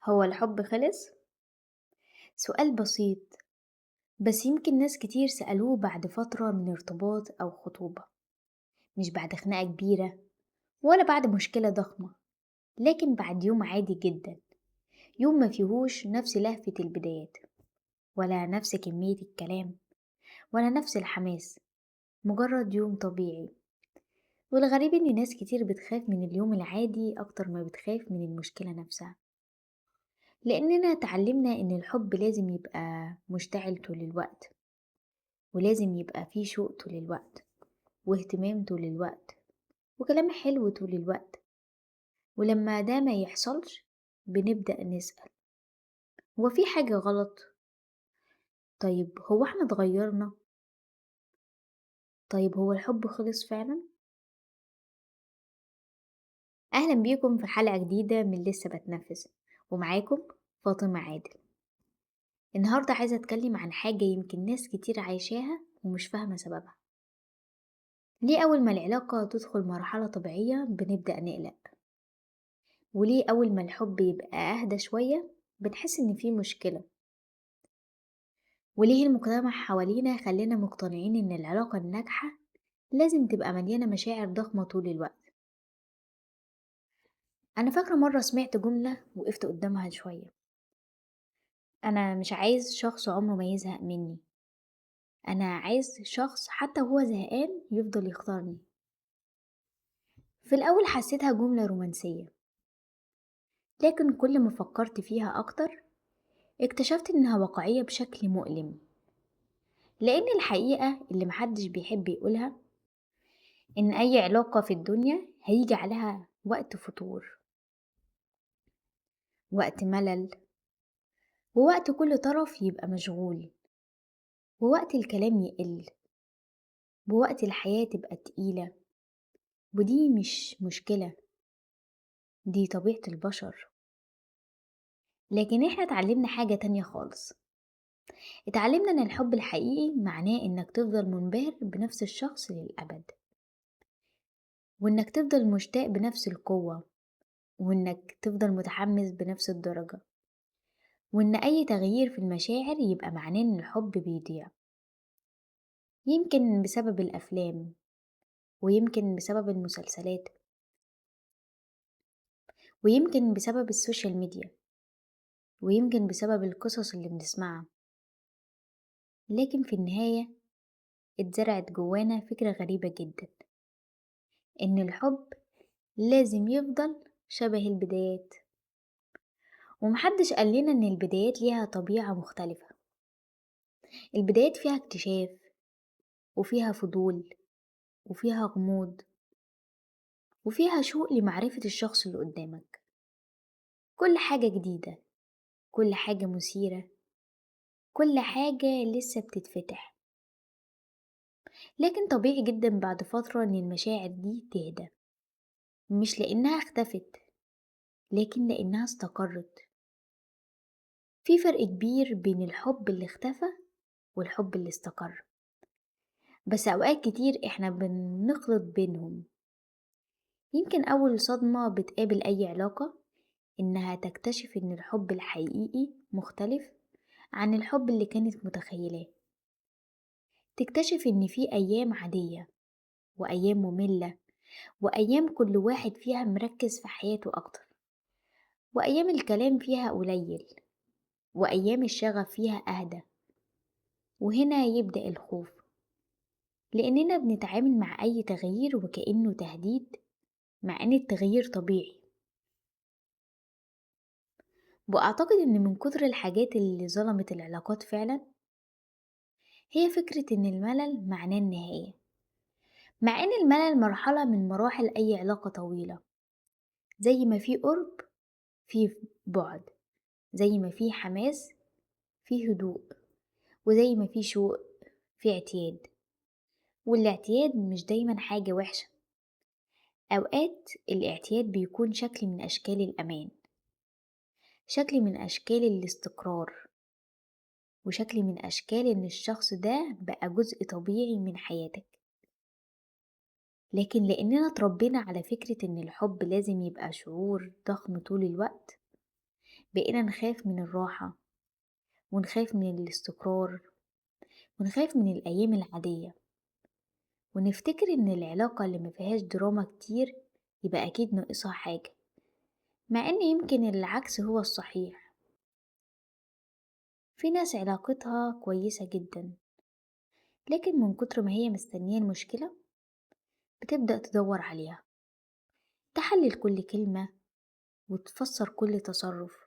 هو الحب خلص؟ سؤال بسيط، بس يمكن ناس كتير سألوه بعد فترة من ارتباط أو خطوبة، مش بعد خناقة كبيرة ولا بعد مشكلة ضخمة، لكن بعد يوم عادي جدا، يوم ما فيهوش نفس لهفة البدايات ولا نفس كمية الكلام ولا نفس الحماس، مجرد يوم طبيعي. والغريب إن ناس كتير بتخاف من اليوم العادي أكتر ما بتخاف من المشكلة نفسها، لأننا اتعلمنا إن الحب لازم يبقى مشتعل طول الوقت، ولازم يبقى فيه شوق طول الوقت، واهتمام طول الوقت، وكلام حلو طول الوقت. ولما ده ما يحصلش بنبدأ نسأل، هو في حاجة غلط؟ طيب هو احنا اتغيرنا؟ طيب هو الحب خلص فعلا؟ أهلا بيكم في حلقة جديدة من لسه بتنفس، ومعاكم فاطمة عادل. النهاردة عايزة أتكلم عن حاجة يمكن ناس كتير عايشاها ومش فاهمة سببها. ليه أول ما العلاقة تدخل مرحلة طبيعية بنبدأ نقلق؟ وليه أول ما الحب يبقى أهدى شوية بنحس إن في مشكلة؟ وليه المجتمع حوالينا خلينا مقتنعين إن العلاقة الناجحة لازم تبقى مليانة مشاعر ضخمة طول الوقت؟ أنا فاكرة مرة سمعت جملة وقفت قدامها شوية: أنا مش عايز شخص عمره ما يزهق مني، أنا عايز شخص حتى وهو زهقان يفضل يختارني. في الأول حسيتها جملة رومانسية، لكن كل ما فكرت فيها أكتر اكتشفت إنها واقعية بشكل مؤلم. لأن الحقيقة اللي محدش بيحب يقولها إن أي علاقة في الدنيا هيجي عليها وقت فتور، وقت ملل، ووقت كل طرف يبقى مشغول، ووقت الكلام يقل، ووقت الحياة تبقى تقيلة. ودي مش مشكلة، دي طبيعة البشر. لكن احنا اتعلمنا حاجة تانية خالص، اتعلمنا ان الحب الحقيقي معناه انك تفضل منبهر بنفس الشخص للأبد، وانك تفضل مشتاق بنفس القوة، وانك تفضل متحمس بنفس الدرجة، وان اي تغيير في المشاعر يبقى معناه ان الحب بيضيع. يمكن بسبب الافلام، ويمكن بسبب المسلسلات، ويمكن بسبب السوشيال ميديا، ويمكن بسبب القصص اللي بنسمعها. لكن في النهاية اتزرعت جوانا فكرة غريبة جدا، ان الحب لازم يفضل شبه البدايات. ومحدش قالنا ان البدايات ليها طبيعة مختلفة. البدايات فيها اكتشاف، وفيها فضول، وفيها غموض، وفيها شوق لمعرفة الشخص اللي قدامك. كل حاجة جديدة، كل حاجة مثيرة، كل حاجة لسه بتتفتح. لكن طبيعي جدا بعد فترة ان المشاعر دي تهدى، مش لانها اختفت، لكن لانها استقرت. في فرق كبير بين الحب اللي اختفى والحب اللي استقر، بس اوقات كتير احنا بنخلط بينهم. يمكن اول صدمة بتقابل اي علاقة انها تكتشف ان الحب الحقيقي مختلف عن الحب اللي كانت متخيلاه. تكتشف ان في ايام عادية، وايام مملة، وايام كل واحد فيها مركز في حياته اكتر، وايام الكلام فيها قليل، وايام الشغف فيها اهدى. وهنا يبدأ الخوف، لاننا بنتعامل مع اي تغيير وكأنه تهديد، مع ان التغيير طبيعي. واعتقد ان من كتر الحاجات اللي ظلمت العلاقات فعلا هي فكرة ان الملل معناه النهاية، مع ان الملل مرحلة من مراحل اي علاقة طويلة. زي ما في قرب في بعد، زي ما في حماس في هدوء، وزي ما في شوق في اعتياد. والاعتياد مش دايما حاجة وحشة، اوقات الاعتياد بيكون شكل من اشكال الامان، شكل من اشكال الاستقرار، وشكل من اشكال ان الشخص ده بقى جزء طبيعي من حياتك. لكن لاننا اتربينا على فكرة ان الحب لازم يبقى شعور ضخم طول الوقت، بقينا نخاف من الراحة، ونخاف من الاستقرار، ونخاف من الأيام العادية، ونفتكر إن العلاقة اللي مفيهاش دراما كتير يبقى أكيد ناقصها حاجة، مع إن يمكن العكس هو الصحيح. في ناس علاقتها كويسة جدا، لكن من كتر ما هي مستنية المشكلة بتبدأ تدور عليها، تحلل كل كلمة، وتفسر كل تصرف،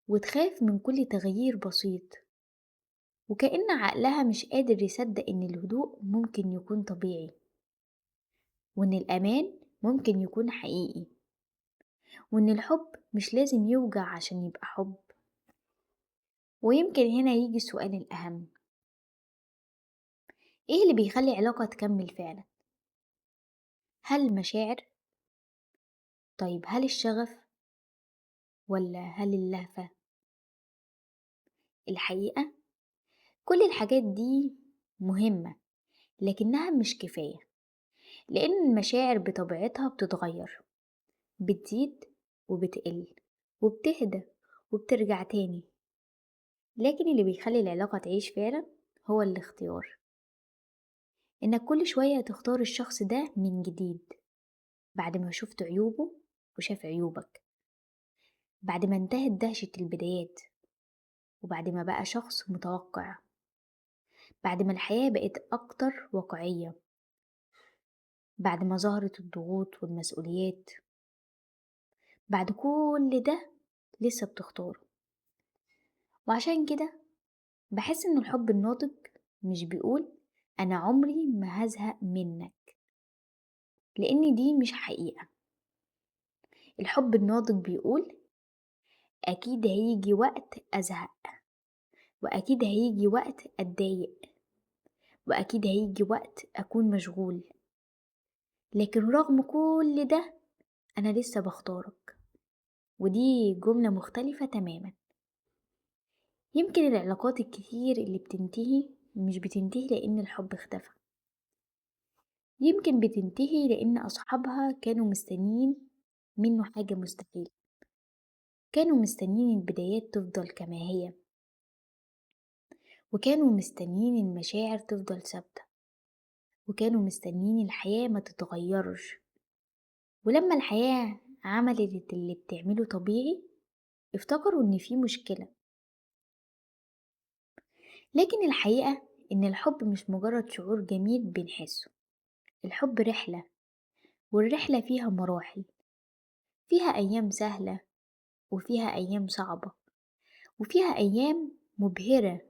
وتخاف من كل تغيير بسيط، وكأن عقلها مش قادر يصدق إن الهدوء ممكن يكون طبيعي، وإن الأمان ممكن يكون حقيقي، وإن الحب مش لازم يوجع عشان يبقى حب. ويمكن هنا يجي السؤال الأهم: إيه اللي بيخلي علاقة تكمل فعلا؟ هل المشاعر؟ طيب هل الشغف؟ ولا هل اللهفة؟ الحقيقة كل الحاجات دي مهمة، لكنها مش كفاية، لأن المشاعر بطبيعتها بتتغير، بتزيد وبتقل وبتهدى وبترجع تاني. لكن اللي بيخلي العلاقة تعيش فعلا هو الاختيار، إنك كل شوية تختار الشخص ده من جديد، بعد ما شفت عيوبه وشاف عيوبك، بعد ما انتهت دهشة البدايات، وبعد ما بقى شخص متوقع، بعد ما الحياة بقت أكتر واقعية، بعد ما ظهرت الضغوط والمسؤوليات. بعد كل ده لسه بتختاره. وعشان كده بحس إن الحب الناضج مش بيقول أنا عمري ما هزهق منك، لأن دي مش حقيقة. الحب الناضج بيقول أكيد هيجي وقت أزهق، وأكيد هيجي وقت أتضايق، وأكيد هيجي وقت أكون مشغول، لكن رغم كل ده أنا لسه بختارك. ودي جملة مختلفة تماما. يمكن العلاقات الكتير اللي بتنتهي مش بتنتهي لأن الحب اختفى، يمكن بتنتهي لأن أصحابها كانوا مستنيين منه حاجة مستحيلة، كانوا مستنيين البدايات تفضل كما هي، وكانوا مستنيين المشاعر تفضل ثابتة، وكانوا مستنيين الحياة ما تتغيرش. ولما الحياة عملت اللي بتعمله طبيعي افتكروا إن في مشكلة. لكن الحقيقة إن الحب مش مجرد شعور جميل بنحسه، الحب رحلة، والرحلة فيها مراحل، فيها أيام سهلة، وفيها أيام صعبة، وفيها أيام مبهرة،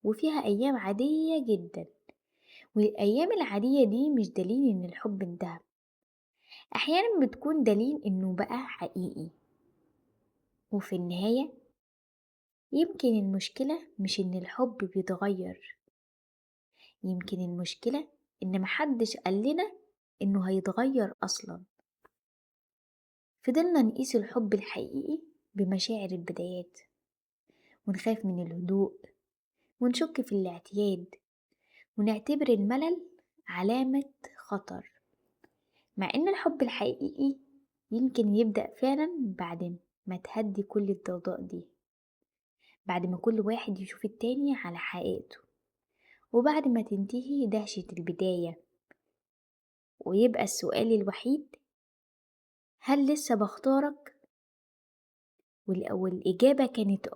وفيها أيام عادية جدا. والأيام العادية دي مش دليل إن الحب انتهى، أحيانا بتكون دليل إنه بقى حقيقي. وفي النهاية يمكن المشكلة مش إن الحب بيتغير، يمكن المشكلة إن محدش قالنا إنه هيتغير أصلا. فضلنا نقيس الحب الحقيقي بمشاعر البدايات، ونخاف من الهدوء، ونشك في الاعتياد، ونعتبر الملل علامة خطر، مع إن الحب الحقيقي يمكن يبدأ فعلا بعد ما تهدي كل الضوضاء دي، بعد ما كل واحد يشوف التاني على حقيقته، وبعد ما تنتهي دهشة البداية، ويبقى السؤال الوحيد هل لسه بختارك؟ والإجابة كانت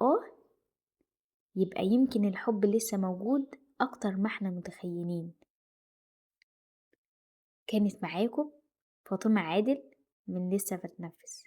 يبقى يمكن الحب لسه موجود أكتر ما احنا متخيلين. كانت معاكم فاطمة عادل من لسه بتنفس.